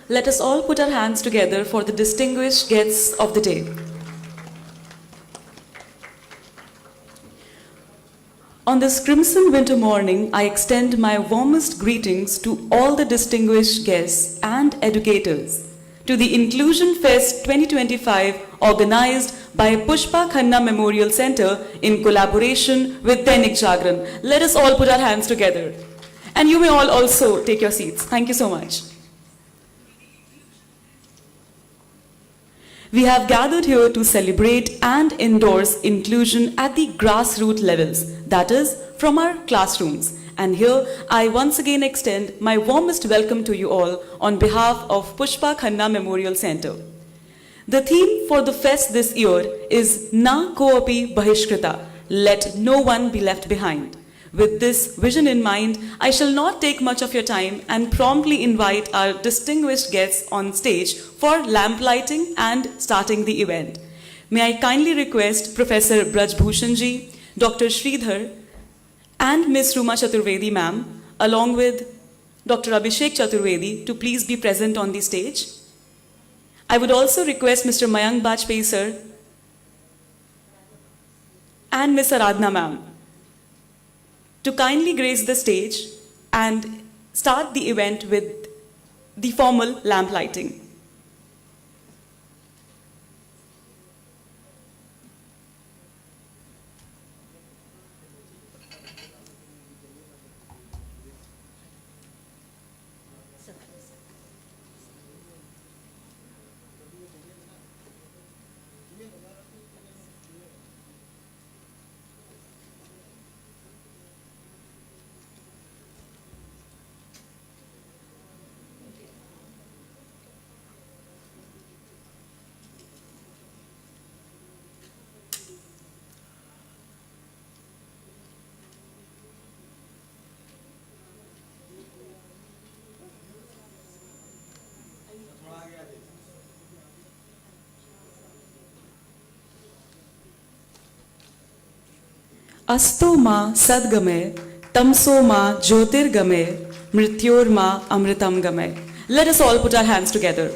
let us all put our hands together for the distinguished guests of the day. On this crimson winter morning, I extend my warmest greetings to all the distinguished guests and educators to the Inclusion Fest 2025 organized by Pushpa Khanna Memorial Center in collaboration with Dainik Jagran. Let us all put our hands together. And you may all also take your seats. Thank you so much. We have gathered here to celebrate and endorse inclusion at the grassroots levels, that is, from our classrooms. And here, I once again extend my warmest welcome to you all on behalf of Pushpa Khanna Memorial Center. The theme for the fest this year is Na Koapi Bahishkrita, let no one be left behind. With this vision in mind, I shall not take much of your time and promptly invite our distinguished guests on stage for lamp lighting and starting the event. May I kindly request Professor Braj Bhushan ji, Dr. Sridhar, and Ms. Ruma Chaturvedi ma'am, along with Dr. Abhishek Chaturvedi, to please be present on the stage. I would also request Mr. Mayank Bajpayee sir and Ms. Aradhna ma'am to kindly grace the stage and start the event with the formal lamp lighting. Asto ma sadgame, tamso ma jyotirgame, mrityor ma amritam game. Let us all put our hands together.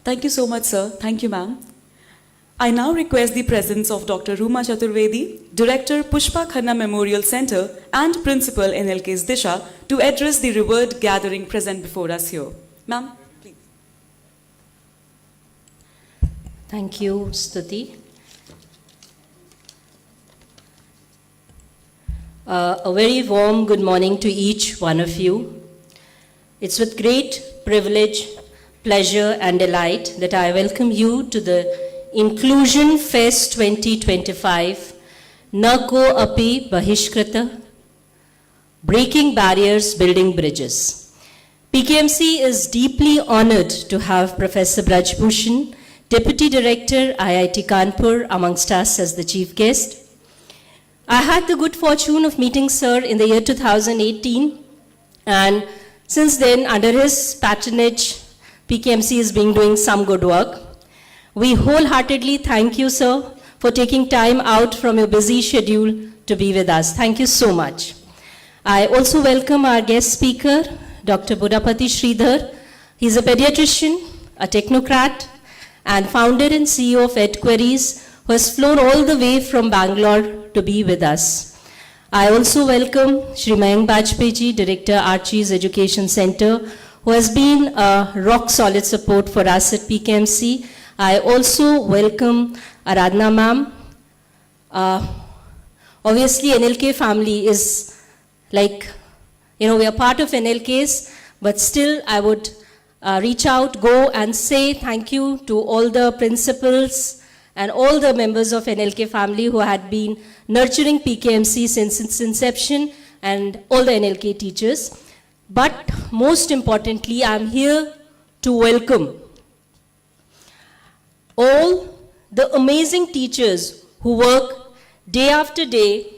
Thank you so much, sir. Thank you, ma'am. I now request the presence of Dr. Ruma Chaturvedi, Director, Pushpa Khanna Memorial Center and Principal NLK's Disha, to address the revered gathering present before us here. Ma'am, please. Thank you, Stuti. A very warm good morning to each one of you. It's with great privilege, pleasure and delight that I welcome you to the Inclusion Fest 2025, Na Ko Api Bahishkrita, Breaking Barriers, Building Bridges. PKMC is deeply honored to have Professor Braj Bhushan Deputy Director, IIT Kanpur, amongst us as the chief guest. I had the good fortune of meeting Sir in the year 2018, and since then, under his patronage, PKMC is doing some good work. We wholeheartedly thank you, sir, for taking time out from your busy schedule to be with us. Thank you so much. I also welcome our guest speaker, Dr. Budapati Sridhar. He's a pediatrician, a technocrat, and founder and CEO of EdQueries, who has flown all the way from Bangalore to be with us. I also welcome Shri Mayank Bajpayee, Director, Archie's Education Center, who has been a rock-solid support for us at PKMC. I also welcome Aradhana ma'am. Obviously, NLK family is like, we are part of NLKs, but still I would reach out, go and say thank you to all the principals and all the members of NLK family who had been nurturing PKMC since its inception, and all the NLK teachers. But most importantly, I'm here to welcome all the amazing teachers who work day after day,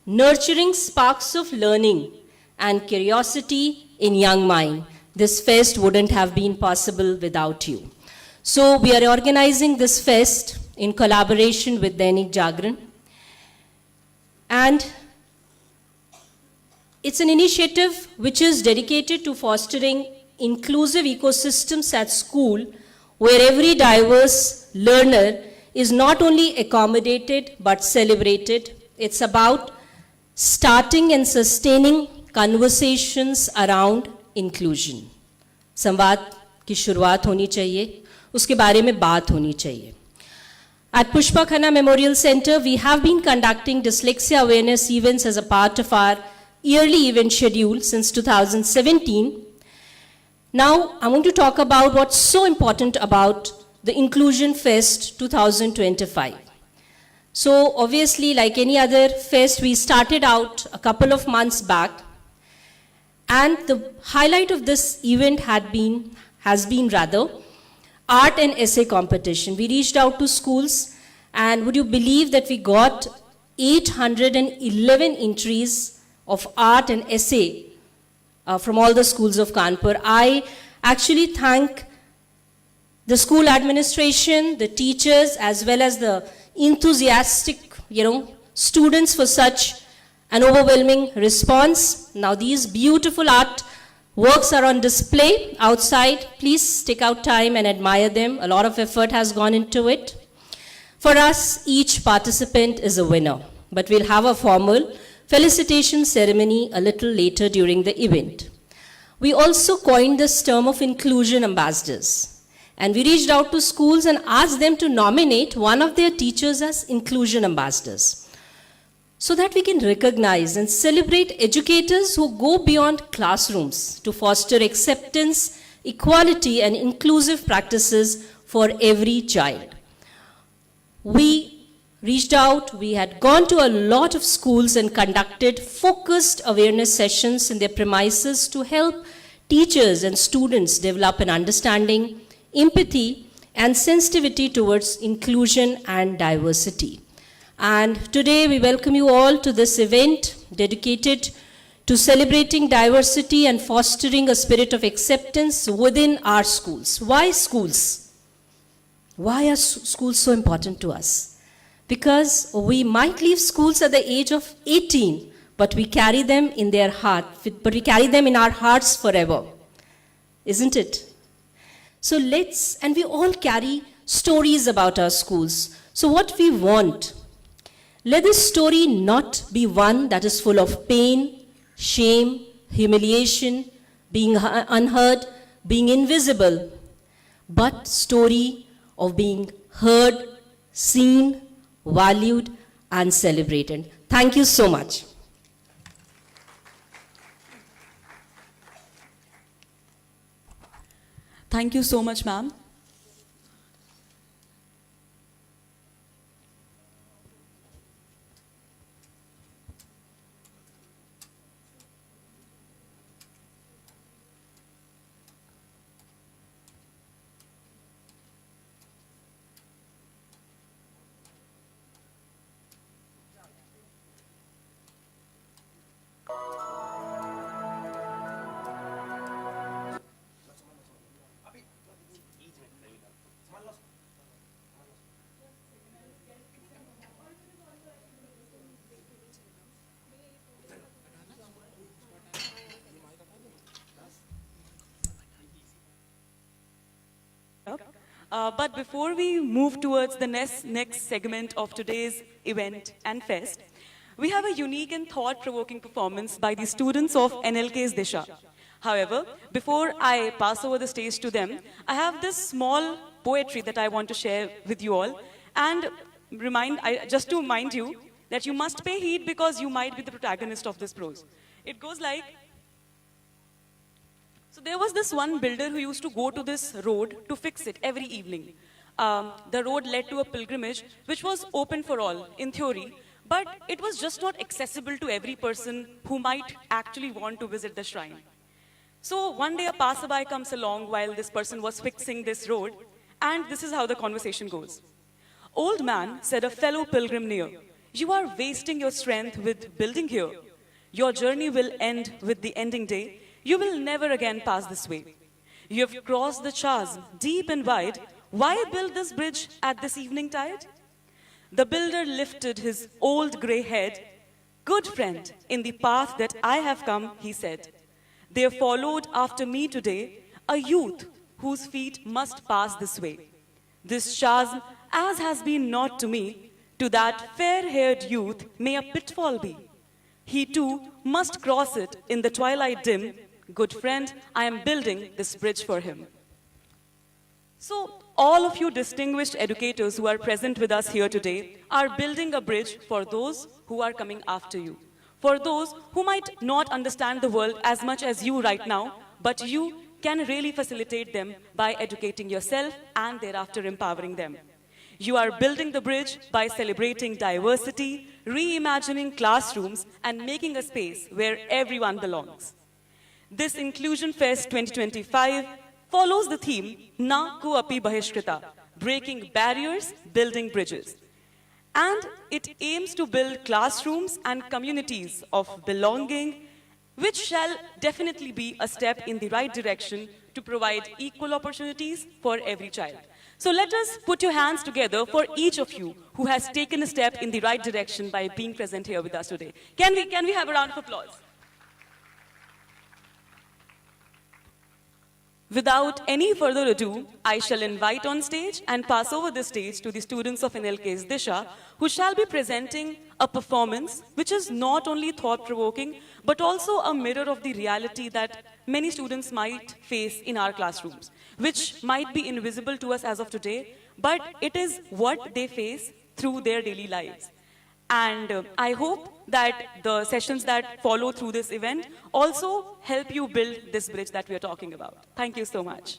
nurturing sparks of learning and curiosity in young mind. This fest wouldn't have been possible without you. So we are organizing this fest in collaboration with Dainik Jagran. And it's an initiative which is dedicated to fostering inclusive ecosystems at school, where every diverse learner is not only accommodated but celebrated. It's about starting and sustaining conversations around inclusion. संवाद की शुरुआत होनी चाहिए, उसके बारे में बात होनी चाहिए. At Pushpa Khanna Memorial Center, we have been conducting dyslexia awareness events as a part of our yearly event schedule since 2017. Now, I want to talk about what's so important about the Inclusion Fest 2025. So, obviously, like any other fest, we started out a couple of months back, and the highlight of this event has been art and essay competition. We reached out to schools, and would you believe that we got 811 entries of art and essay from all the schools of Kanpur. I actually thank the school administration, the teachers, as well as the enthusiastic, students for such an overwhelming response. Now these beautiful art works are on display outside. Please take out time and admire them. A lot of effort has gone into it. For us, each participant is a winner, but we'll have a formal felicitation ceremony a little later during the event. We also coined this term of inclusion ambassadors, and we reached out to schools and asked them to nominate one of their teachers as inclusion ambassadors, so that we can recognize and celebrate educators who go beyond classrooms to foster acceptance, equality, and inclusive practices for every child. We reached out, we had gone to a lot of schools and conducted focused awareness sessions in their premises to help teachers and students develop an understanding, empathy, and sensitivity towards inclusion and diversity. And today we welcome you all to this event dedicated to celebrating diversity and fostering a spirit of acceptance within our schools. Why schools? Why are schools so important to us? Because we might leave schools at the age of 18, but we carry them in their heart, but we carry them in our hearts forever. Isn't it? So and we all carry stories about our schools. So what we want, let this story not be one that is full of pain, shame, humiliation, being unheard, being invisible, but story of being heard, seen, valued, and celebrated. Thank you so much. Thank you so much, ma'am. But before we move towards the next segment of today's event and fest, we have a unique and thought-provoking performance by the students of NLK's Disha. However, before I pass over the stage to them, I have this small poetry that I want to share with you all, and just to remind you that you must pay heed because you might be the protagonist of this prose. It goes like, so there was this one builder who used to go to this road to fix it every evening. The road led to a pilgrimage which was open for all, in theory, but it was just not accessible to every person who might actually want to visit the shrine. So one day a passerby comes along while this person was fixing this road, and this is how the conversation goes. "Old man," said a fellow pilgrim near, "you are wasting your strength with building here. Your journey will end with the ending day. You will never again pass this way. You have crossed the chasm deep and wide. Why build this bridge at this evening tide?" The builder lifted his old grey head. "Good friend, in the path that I have come," he said, "there followed after me today a youth whose feet must pass this way. This chasm, as has been not to me, to that fair-haired youth may a pitfall be. He too must cross it in the twilight dim. Good friend, I am building this bridge for him." So, all of you distinguished educators who are present with us here today are building a bridge for those who are coming after you. For those who might not understand the world as much as you right now, but you can really facilitate them by educating yourself and thereafter empowering them. You are building the bridge by celebrating diversity, reimagining classrooms, and making a space where everyone belongs. This Inclusion Fest 2025 follows the theme Na Ko Api Bahishkrita, breaking barriers, building bridges. And it aims to build classrooms and communities of belonging, which shall definitely be a step in the right direction to provide equal opportunities for every child. So let us put your hands together for each of you who has taken a step in the right direction by being present here with us today. Can we have a round of applause? Without any further ado, I shall invite on stage and pass over the stage to the students of NLK's Disha, who shall be presenting a performance which is not only thought-provoking, but also a mirror of the reality that many students might face in our classrooms, which might be invisible to us as of today, but it is what they face through their daily lives. And I hope that the sessions that follow through this event also help you build this bridge that we are talking about. Thank you so much.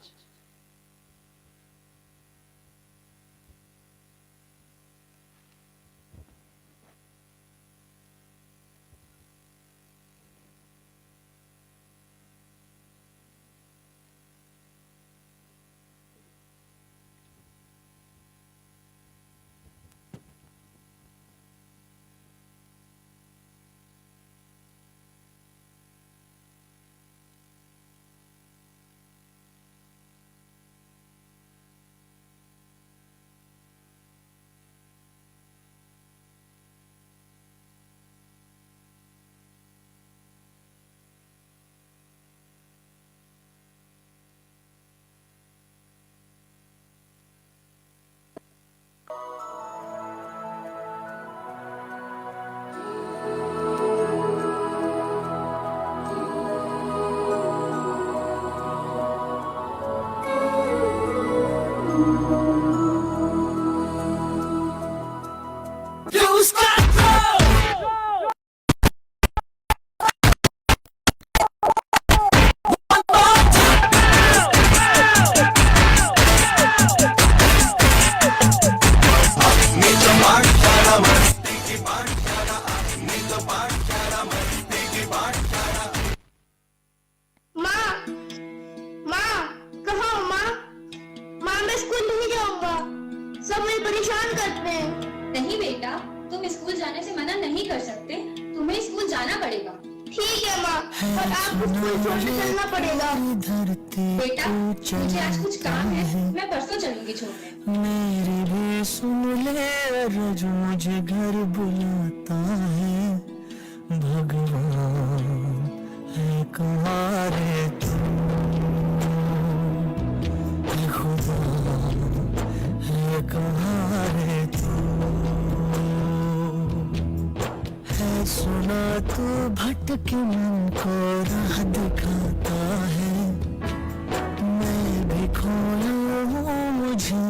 सब मुझे परेशान करते हैं। नहीं बेटा, तुम school जाने से मना नहीं कर सकते, तुम्हें स्कूल जाना पड़ेगा। ठीक है माँ, पर आपको स्कूल छोड़ के चलना पड़ेगा। बेटा, मुझे आज कुछ काम है, मैं परसों चलूंगी छोड़ने। मेरी भी सुन ले, रोज मुझे घर बुलाता है भगवान है कहाँ रे तू, खुदा कहाँ रे तू, है सुना तू भटके मन को राह दिखाता है, मैं भी खोया हूँ मुझे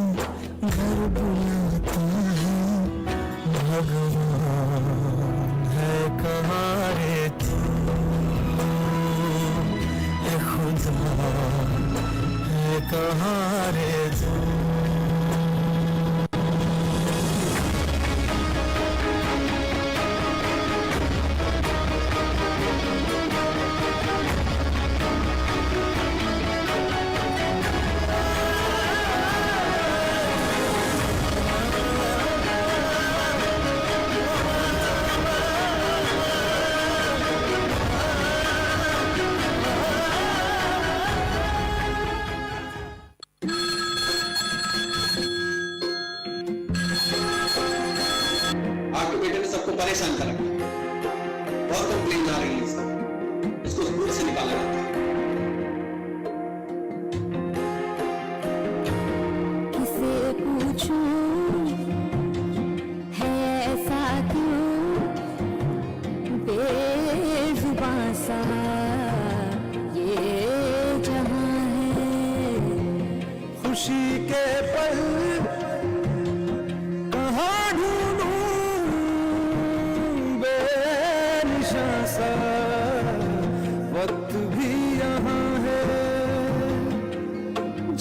घर बुलाता है, भगवान है कहाँ रे तू, है खुदा है कहाँ रे तू। आपके बेटे ने सबको परेशान कर रखा है। बहुत कंप्लेन आ रही है इसको स्कूल से निकाला जाता है। किसे पूछूं है ऐसा क्यों, बेजुबां सा ये जहां है, खुशी के पल कहाँ ढूंढूं, बेनिशां सा वक्त भी यहाँ है,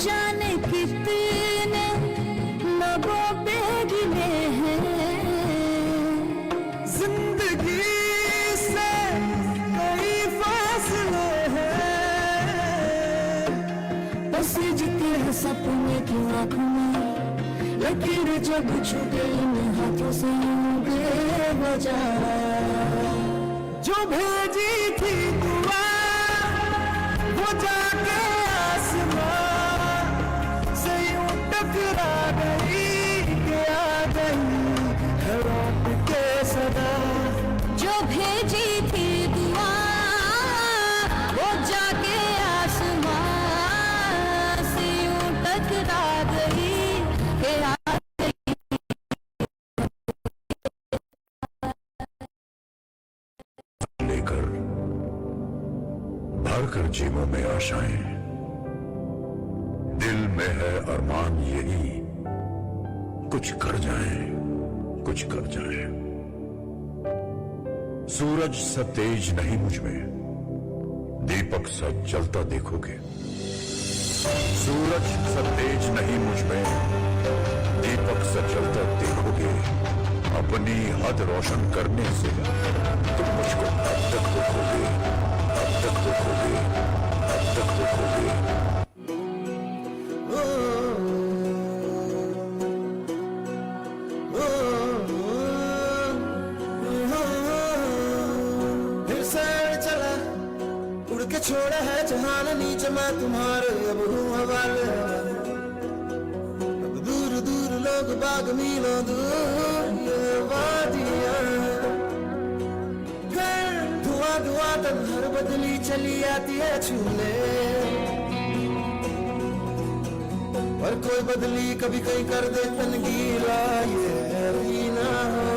जाने कितने लोगों पे गिले हैं, जिंदगी से कई फासले हैं, बस जीते हैं सपने की आँखों में, लकीर जब छूटे इन हाथों से बेवजह, जो भेजी थी दुआ वो जाके आसमां से यूं टकरा गई कि आ गई लौट के सदा, जो भेजी थी दुआ वो जाके आसमां से यूं टकरा गई कि आ लेकर भर कर जेबों में आशाएं, दिल में है अरमान यही कुछ कर जाए, कुछ कर जाए। सूरज सा तेज नहीं मुझ में, दीपक सा जलता देखोगे। सूरज सा तेज नहीं मुझ में, दीपक सा जलता देखोगे। अपनी हद रोशन करने से तुम मुझको अब तक देखोगे, अब तक देखोगे, अब तक देखोगे। फिर से चला उड़ के छोड़ा है जहान नीचे, मैं तुम्हारे अब हूँ हवाले, अब दूर दूर लोग बाग मीलों दूर ये वादियाँ, धुआं धुआं तन हर बदली चली आती है छूले, और कोई बदली कभी कहीं कर दे तन गीला, ये भी ना हो।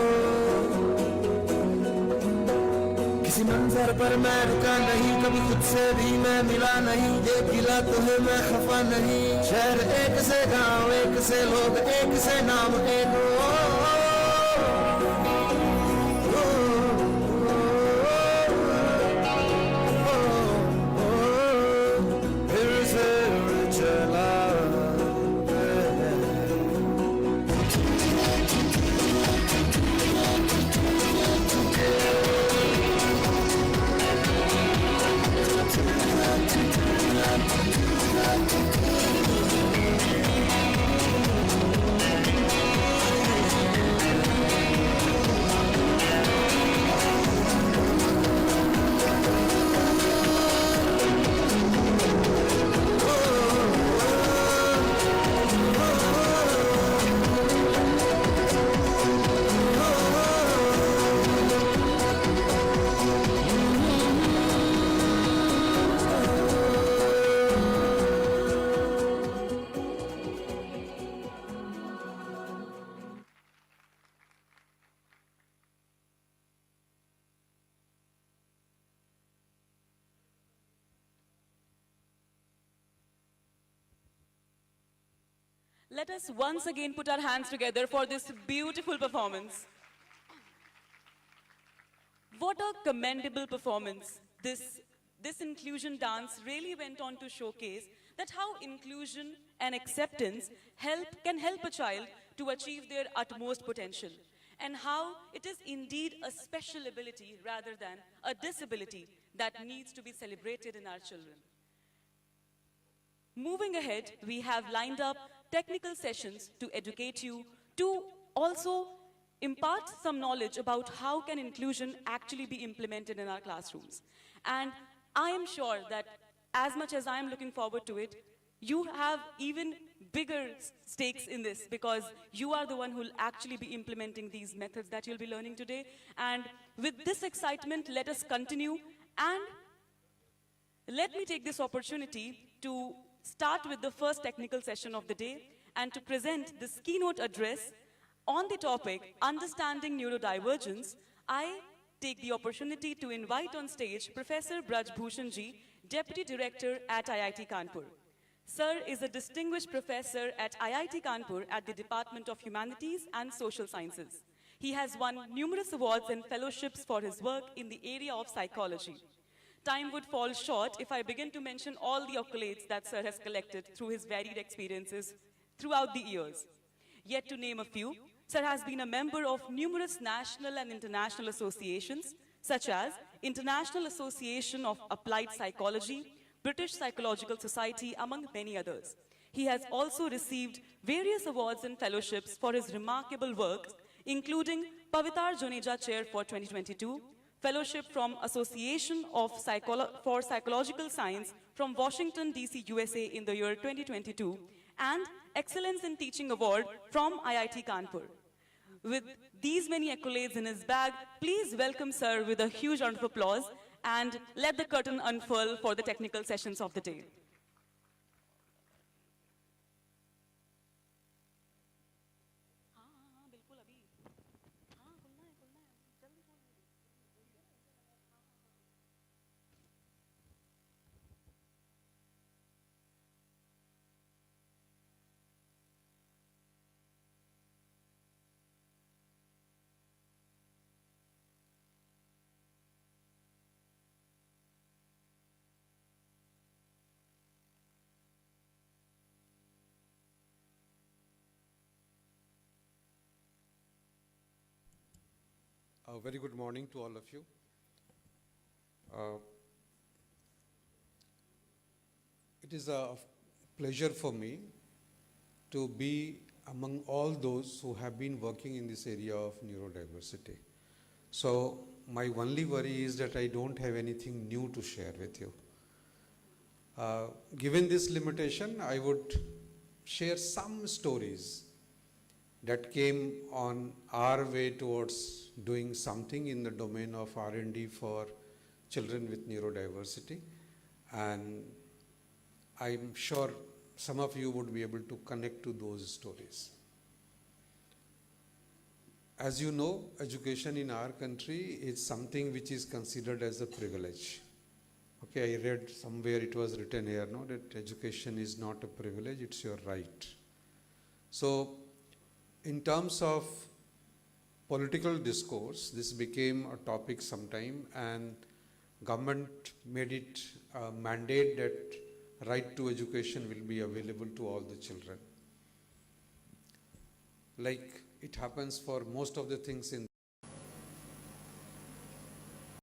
किसी मंजर पर मैं रुका नहीं, कभी खुद से भी मैं मिला नहीं, ये गिला तो है मैं खफा नहीं। शहर एक से गांव एक से लोग एक से नाम एक फिर से उड़ चला Let us once again put our hands together for this beautiful performance. What a commendable performance. This inclusion dance really went on to showcase that how inclusion and acceptance can help a child to achieve their utmost potential, and how it is indeed a special ability rather than a disability that needs to be celebrated in our children. Moving ahead, we have lined up technical sessions to educate you, to also impart some knowledge about how can inclusion actually be implemented in our classrooms. And I am sure that as much as I am looking forward to it, you have even bigger stakes in this, because you are the one who will actually be implementing these methods that you'll be learning today. And with this excitement, let us continue, and let me take this opportunity to start with the first technical session of the day and to present this keynote address on the topic Understanding Neurodivergence. I take the opportunity to invite on stage Professor Braj Bhushan Ji, Deputy Director at IIT Kanpur. Sir is a distinguished professor at IIT Kanpur at the Department of Humanities and Social Sciences. He has won numerous awards and fellowships for his work in the area of psychology. Time would fall short if I begin to mention all the accolades that Sir has collected through his varied experiences throughout the years. Yet to name a few, Sir has been a member of numerous national and international associations, such as International Association of Applied Psychology, British Psychological Society, among many others. He has also received various awards and fellowships for his remarkable work, including Pavitar Juneja Chair for 2022, Fellowship from Association for Psychological Science from Washington, D.C., USA in the year 2022, and Excellence in Teaching Award from IIT Kanpur. With these many accolades in his bag, please welcome Sir with a huge round of applause, and let the curtain unfurl for the technical sessions of the day. A very good morning to all of you. It is a pleasure for me to be among all those who have been working in this area of neurodiversity. So my only worry is that I don't have anything new to share with you. Given this limitation, I would share some stories that came on our way towards doing something in the domain of R&D for children with neurodiversity, and I'm sure some of you would be able to connect to those stories. As you know, education in our country is something which is considered as a privilege. Okay, I read somewhere it was written here, no, that education is not a privilege, it's your right. So, in terms of political discourse, this became a topic sometime, and government made it a mandate that right to education will be available to all the children. Like it happens for most of the things in